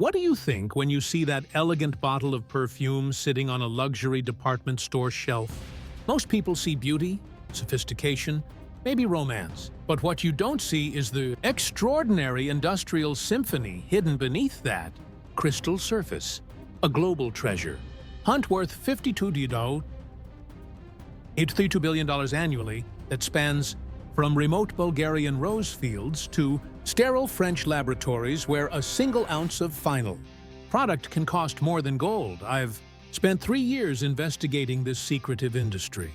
What do you think when you see that elegant bottle of perfume sitting on a luxury department store shelf? Most people see beauty, sophistication, maybe romance. But what you don't see is the extraordinary industrial symphony hidden beneath that crystal surface. A global treasure. Hunt worth $52 billion annually that spans from remote Bulgarian rose fields to sterile French laboratories where a single ounce of final product can cost more than gold. I've spent 3 years investigating this secretive industry,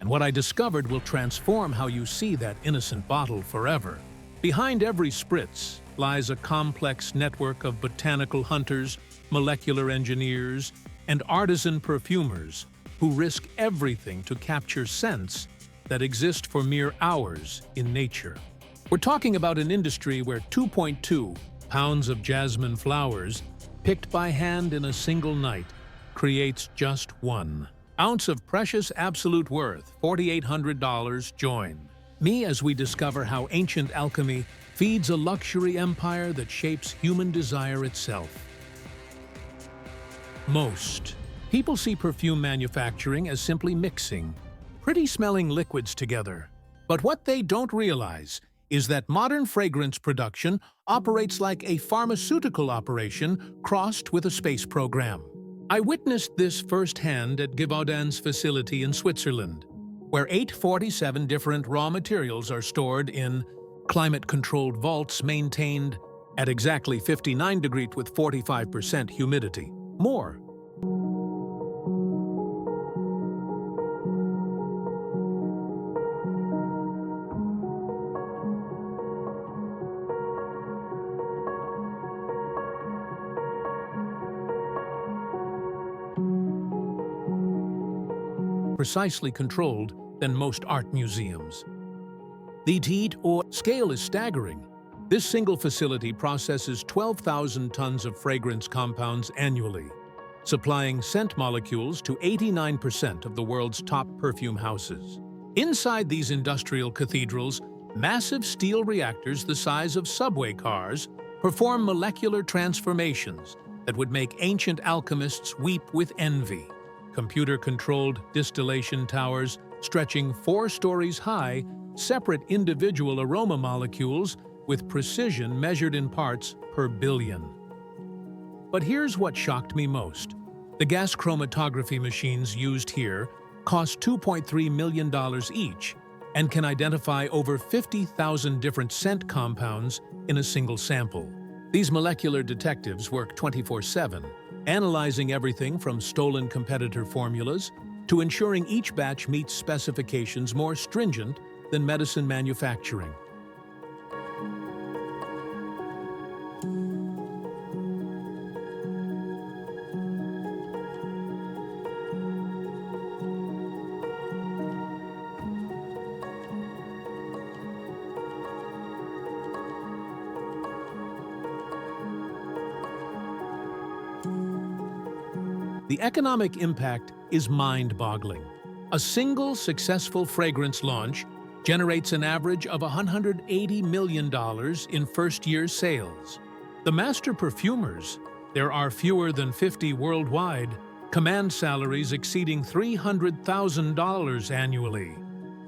and what I discovered will transform how you see that innocent bottle forever. Behind every spritz lies a complex network of botanical hunters, molecular engineers, and artisan perfumers who risk everything to capture scents that exist for mere hours in nature. We're talking about an industry where 2.2 pounds of jasmine flowers, picked by hand in a single night, creates just 1 ounce of precious absolute worth, $4,800. Join me as we discover how ancient alchemy feeds a luxury empire that shapes human desire itself. Most people see perfume manufacturing as simply mixing pretty-smelling liquids together. But what they don't realize is that modern fragrance production operates like a pharmaceutical operation crossed with a space program. I witnessed this firsthand at Givaudan's facility in Switzerland, where 847 different raw materials are stored in climate-controlled vaults maintained at exactly 59 degrees with 45% humidity. More. Precisely controlled than most art museums. The heat or scale is staggering. This single facility processes 12,000 tons of fragrance compounds annually, supplying scent molecules to 89% of the world's top perfume houses. Inside these industrial cathedrals, massive steel reactors the size of subway cars perform molecular transformations that would make ancient alchemists weep with envy. Computer-controlled distillation towers stretching 4 stories high separate individual aroma molecules with precision measured in parts per billion. But here's what shocked me most. The gas chromatography machines used here cost $2.3 million each and can identify over 50,000 different scent compounds in a single sample. These molecular detectives work 24/7, analyzing everything from stolen competitor formulas to ensuring each batch meets specifications more stringent than medicine manufacturing. The economic impact is mind-boggling. A single successful fragrance launch generates an average of $180 million in first-year sales. The master perfumers, there are fewer than 50 worldwide, command salaries exceeding $300,000 annually,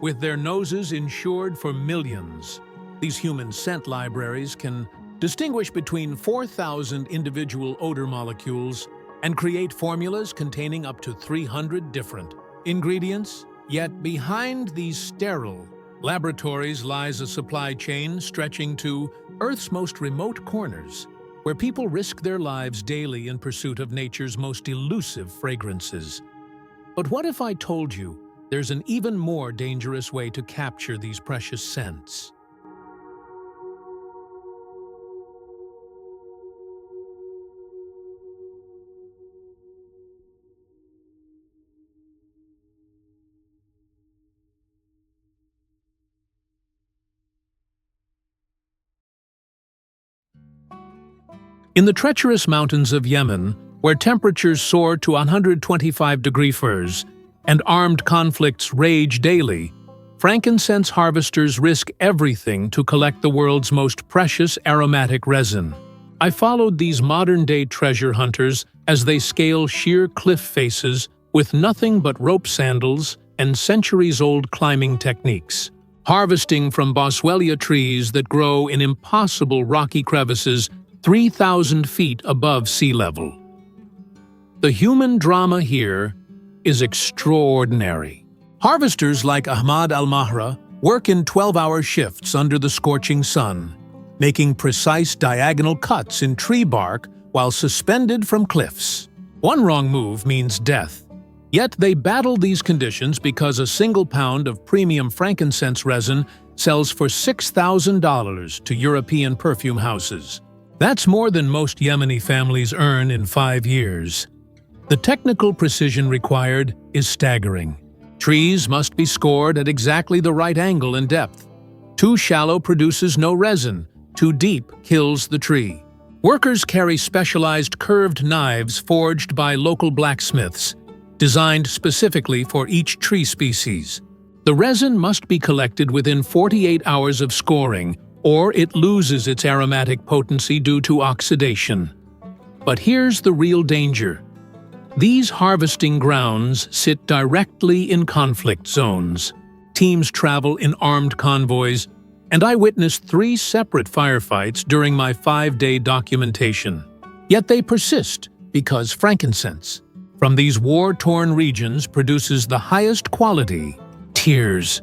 with their noses insured for millions. These human scent libraries can distinguish between 4,000 individual odor molecules and create formulas containing up to 300 different ingredients. Yet behind these sterile laboratories lies a supply chain stretching to Earth's most remote corners, where people risk their lives daily in pursuit of nature's most elusive fragrances. But what if I told you there's an even more dangerous way to capture these precious scents? In the treacherous mountains of Yemen, where temperatures soar to 125-degree Fahrenheit and armed conflicts rage daily, frankincense harvesters risk everything to collect the world's most precious aromatic resin. I followed these modern-day treasure hunters as they scale sheer cliff faces with nothing but rope sandals and centuries-old climbing techniques, harvesting from boswellia trees that grow in impossible rocky crevices 3,000 feet above sea level. The human drama here is extraordinary. Harvesters like Ahmad Al-Mahra work in 12-hour shifts under the scorching sun, making precise diagonal cuts in tree bark while suspended from cliffs. One wrong move means death. Yet they battle these conditions because a single pound of premium frankincense resin sells for $6,000 to European perfume houses. That's more than most Yemeni families earn in 5 years. The technical precision required is staggering. Trees must be scored at exactly the right angle and depth. Too shallow produces no resin, too deep kills the tree. Workers carry specialized curved knives forged by local blacksmiths, designed specifically for each tree species. The resin must be collected within 48 hours of scoring, or it loses its aromatic potency due to oxidation. But here's the real danger. These harvesting grounds sit directly in conflict zones. Teams travel in armed convoys, and I witnessed 3 separate firefights during my 5-day documentation. Yet they persist because frankincense from these war-torn regions produces the highest quality, tears,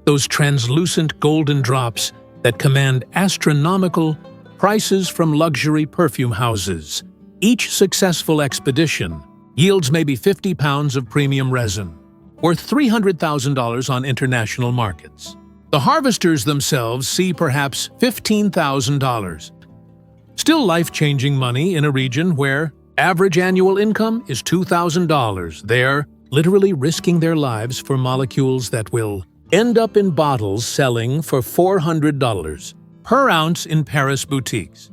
those translucent golden drops that command astronomical prices from luxury perfume houses. Each successful expedition yields maybe 50 pounds of premium resin, worth $300,000 on international markets. The harvesters themselves see perhaps $15,000. Still life-changing money in a region where average annual income is $2,000. They're literally risking their lives for molecules that will end up in bottles selling for $400 per ounce in Paris boutiques.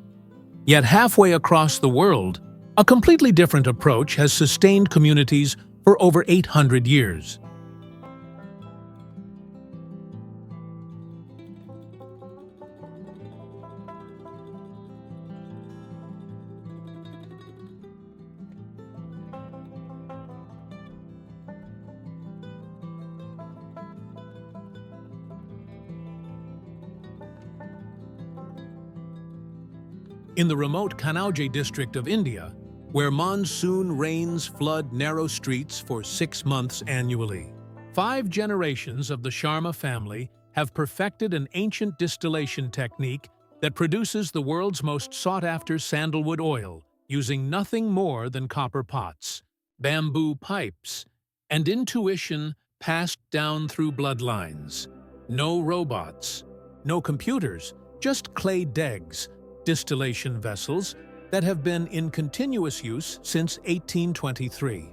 Yet halfway across the world, a completely different approach has sustained communities for over 800 years. In the remote Kanauj district of India, where monsoon rains flood narrow streets for 6 months annually, 5 generations of the Sharma family have perfected an ancient distillation technique that produces the world's most sought-after sandalwood oil using nothing more than copper pots, bamboo pipes, and intuition passed down through bloodlines. No robots, no computers, just clay degs, distillation vessels that have been in continuous use since 1823.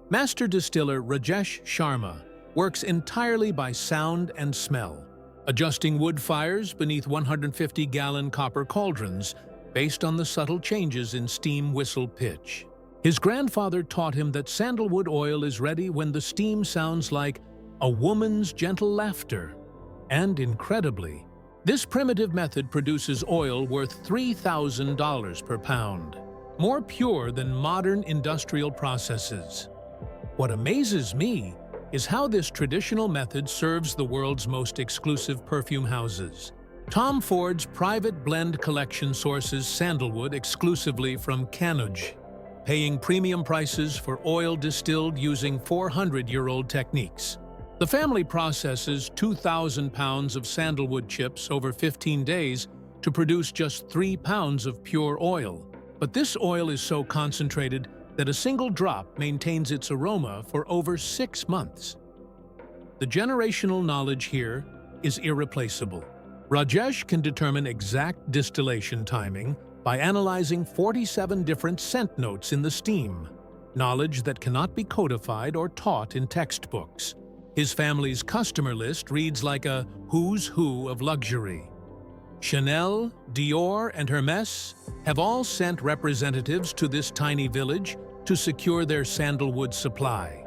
Master distiller Rajesh Sharma works entirely by sound and smell, adjusting wood fires beneath 150-gallon copper cauldrons based on the subtle changes in steam whistle pitch. His grandfather taught him that sandalwood oil is ready when the steam sounds like a woman's gentle laughter. And incredibly, this primitive method produces oil worth $3,000 per pound, more pure than modern industrial processes. What amazes me is how this traditional method serves the world's most exclusive perfume houses. Tom Ford's private blend collection sources sandalwood exclusively from Kanauj, paying premium prices for oil distilled using 400-year-old techniques. The family processes 2,000 pounds of sandalwood chips over 15 days to produce just 3 pounds of pure oil. But this oil is so concentrated that a single drop maintains its aroma for over 6 months. The generational knowledge here is irreplaceable. Rajesh can determine exact distillation timing by analyzing 47 different scent notes in the steam, knowledge that cannot be codified or taught in textbooks. His family's customer list reads like a who's who of luxury. Chanel, Dior, and Hermès have all sent representatives to this tiny village to secure their sandalwood supply.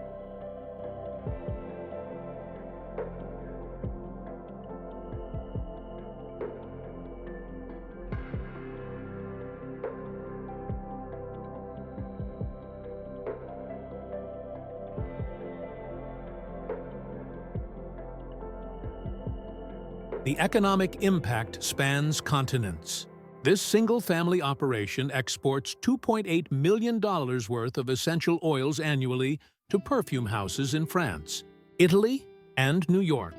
The economic impact spans continents. This single-family operation exports $2.8 million worth of essential oils annually to perfume houses in France, Italy, and New York.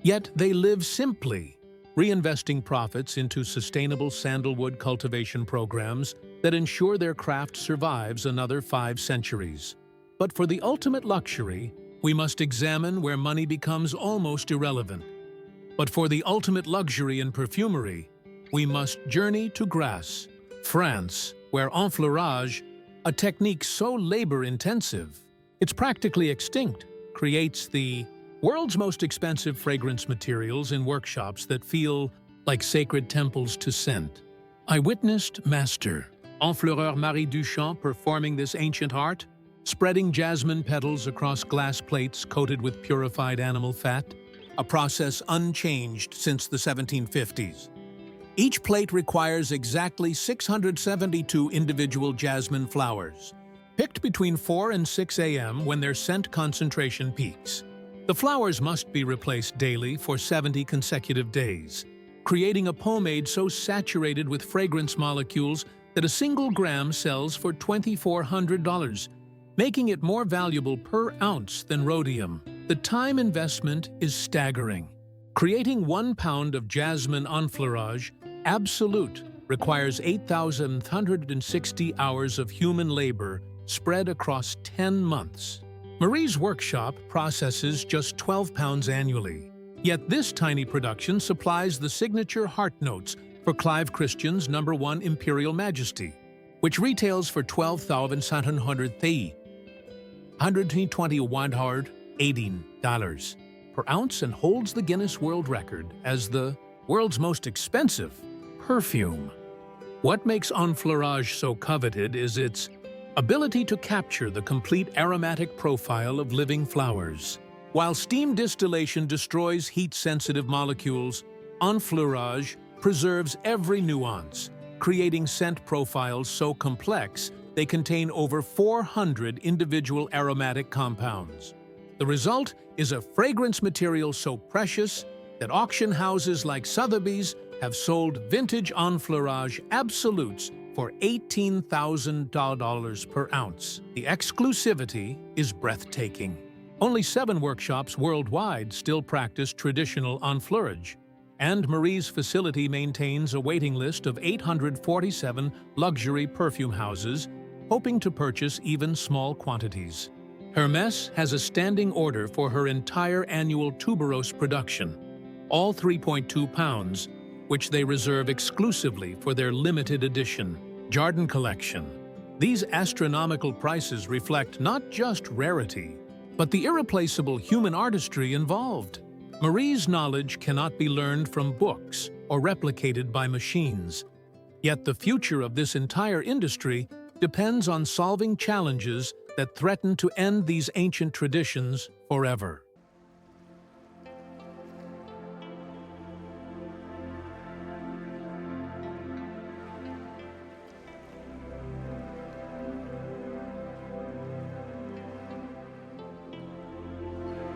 Yet they live simply, reinvesting profits into sustainable sandalwood cultivation programs that ensure their craft survives another 5 centuries. But for the ultimate luxury, we must examine where money becomes almost irrelevant. But for the ultimate luxury in perfumery, we must journey to Grasse, France, where enfleurage, a technique so labor-intensive, it's practically extinct, creates the world's most expensive fragrance materials in workshops that feel like sacred temples to scent. I witnessed Master Enfleureur Marie Duchamp performing this ancient art, spreading jasmine petals across glass plates coated with purified animal fat, a process unchanged since the 1750s. Each plate requires exactly 672 individual jasmine flowers, picked between 4 and 6 a.m. when their scent concentration peaks. The flowers must be replaced daily for 70 consecutive days, creating a pomade so saturated with fragrance molecules that a single gram sells for $2,400, making it more valuable per ounce than rhodium. The time investment is staggering. Creating 1 pound of jasmine enfleurage absolute requires 8,160 hours of human labor spread across 10 months. Marie's workshop processes just 12 pounds annually. Yet this tiny production supplies the signature heart notes for Clive Christian's #1 Imperial Majesty, which retails for $12,700, $121.18 per ounce, and holds the Guinness World Record as the world's most expensive perfume. What makes enfleurage so coveted is its ability to capture the complete aromatic profile of living flowers. While steam distillation destroys heat-sensitive molecules, enfleurage preserves every nuance, creating scent profiles so complex they contain over 400 individual aromatic compounds. The result is a fragrance material so precious that auction houses like Sotheby's have sold vintage enfleurage absolutes for $18,000 per ounce. The exclusivity is breathtaking. Only 7 workshops worldwide still practice traditional enfleurage, and Marie's facility maintains a waiting list of 847 luxury perfume houses hoping to purchase even small quantities. Hermès has a standing order for her entire annual tuberose production, all 3.2 pounds, which they reserve exclusively for their limited edition Jardin collection. These astronomical prices reflect not just rarity, but the irreplaceable human artistry involved. Marie's knowledge cannot be learned from books or replicated by machines. Yet the future of this entire industry depends on solving challenges that threaten to end these ancient traditions forever.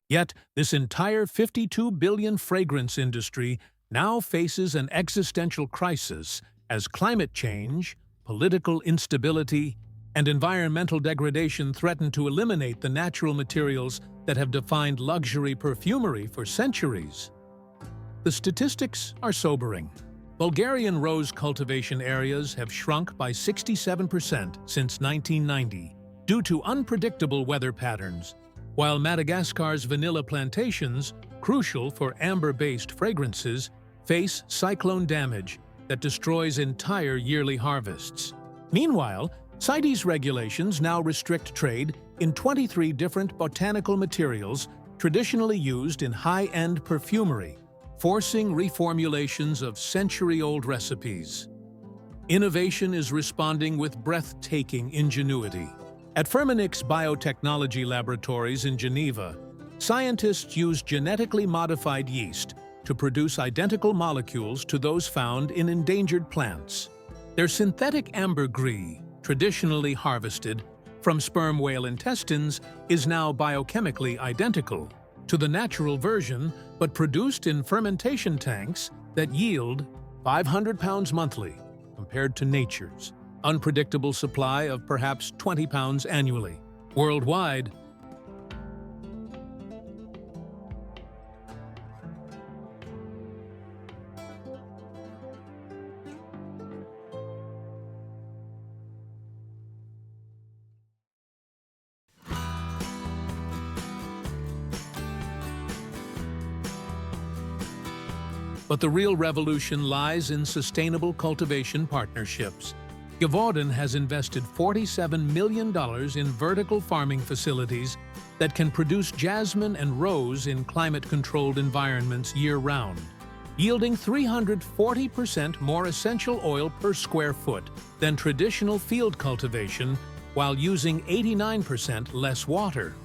Yet, this entire 52 billion fragrance industry now faces an existential crisis as climate change, political instability, and environmental degradation threaten to eliminate the natural materials that have defined luxury perfumery for centuries. The statistics are sobering. Bulgarian rose cultivation areas have shrunk by 67% since 1990 due to unpredictable weather patterns, while Madagascar's vanilla plantations, crucial for amber-based fragrances, face cyclone damage that destroys entire yearly harvests. Meanwhile, CITES regulations now restrict trade in 23 different botanical materials traditionally used in high-end perfumery, forcing reformulations of century-old recipes. Innovation is responding with breathtaking ingenuity. At Firmenich Biotechnology Laboratories in Geneva, scientists use genetically modified yeast to produce identical molecules to those found in endangered plants. Their synthetic ambergris, traditionally harvested from sperm whale intestines, is now biochemically identical to the natural version but produced in fermentation tanks that yield 500 pounds monthly, compared to nature's unpredictable supply of perhaps 20 pounds annually. Worldwide, but the real revolution lies in sustainable cultivation partnerships. Givaudan has invested $47 million in vertical farming facilities that can produce jasmine and rose in climate-controlled environments year-round, yielding 340% more essential oil per square foot than traditional field cultivation while using 89% less water.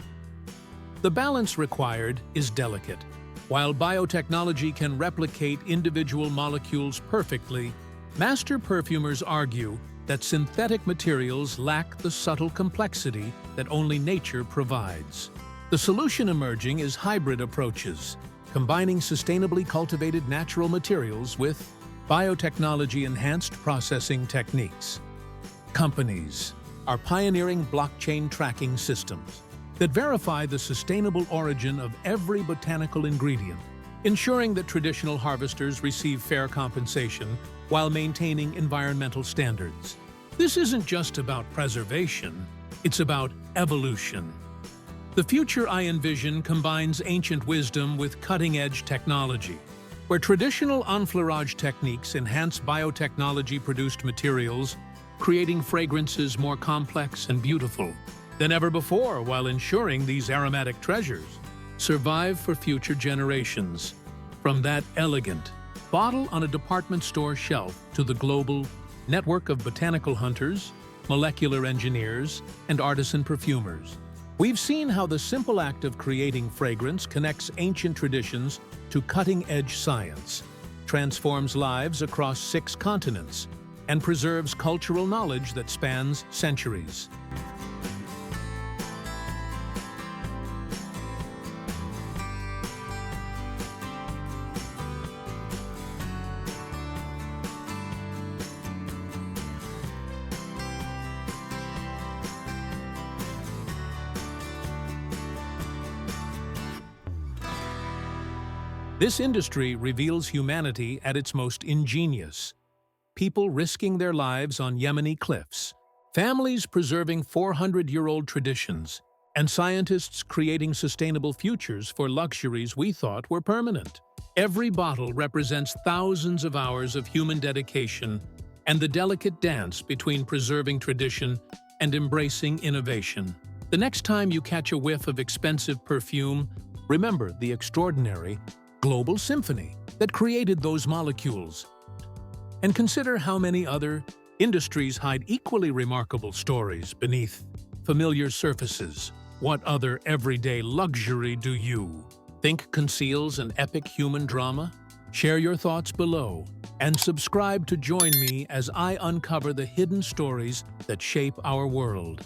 The balance required is delicate. While biotechnology can replicate individual molecules perfectly, master perfumers argue that synthetic materials lack the subtle complexity that only nature provides. The solution emerging is hybrid approaches, combining sustainably cultivated natural materials with biotechnology-enhanced processing techniques. Companies are pioneering blockchain tracking systems that verify the sustainable origin of every botanical ingredient, ensuring that traditional harvesters receive fair compensation while maintaining environmental standards. This isn't just about preservation, it's about evolution. The future I envision combines ancient wisdom with cutting-edge technology, where traditional enfleurage techniques enhance biotechnology-produced materials, creating fragrances more complex and beautiful than ever before, while ensuring these aromatic treasures survive for future generations. From that elegant bottle on a department store shelf to the global network of botanical hunters, molecular engineers, and artisan perfumers, we've seen how the simple act of creating fragrance connects ancient traditions to cutting-edge science, transforms lives across 6 continents, and preserves cultural knowledge that spans centuries. This industry reveals humanity at its most ingenious. People risking their lives on Yemeni cliffs, families preserving 400-year-old traditions, and scientists creating sustainable futures for luxuries we thought were permanent. Every bottle represents thousands of hours of human dedication and the delicate dance between preserving tradition and embracing innovation. The next time you catch a whiff of expensive perfume, remember the extraordinary global symphony that created those molecules. And consider how many other industries hide equally remarkable stories beneath familiar surfaces. What other everyday luxury do you think conceals an epic human drama? Share your thoughts below and subscribe to join me as I uncover the hidden stories that shape our world.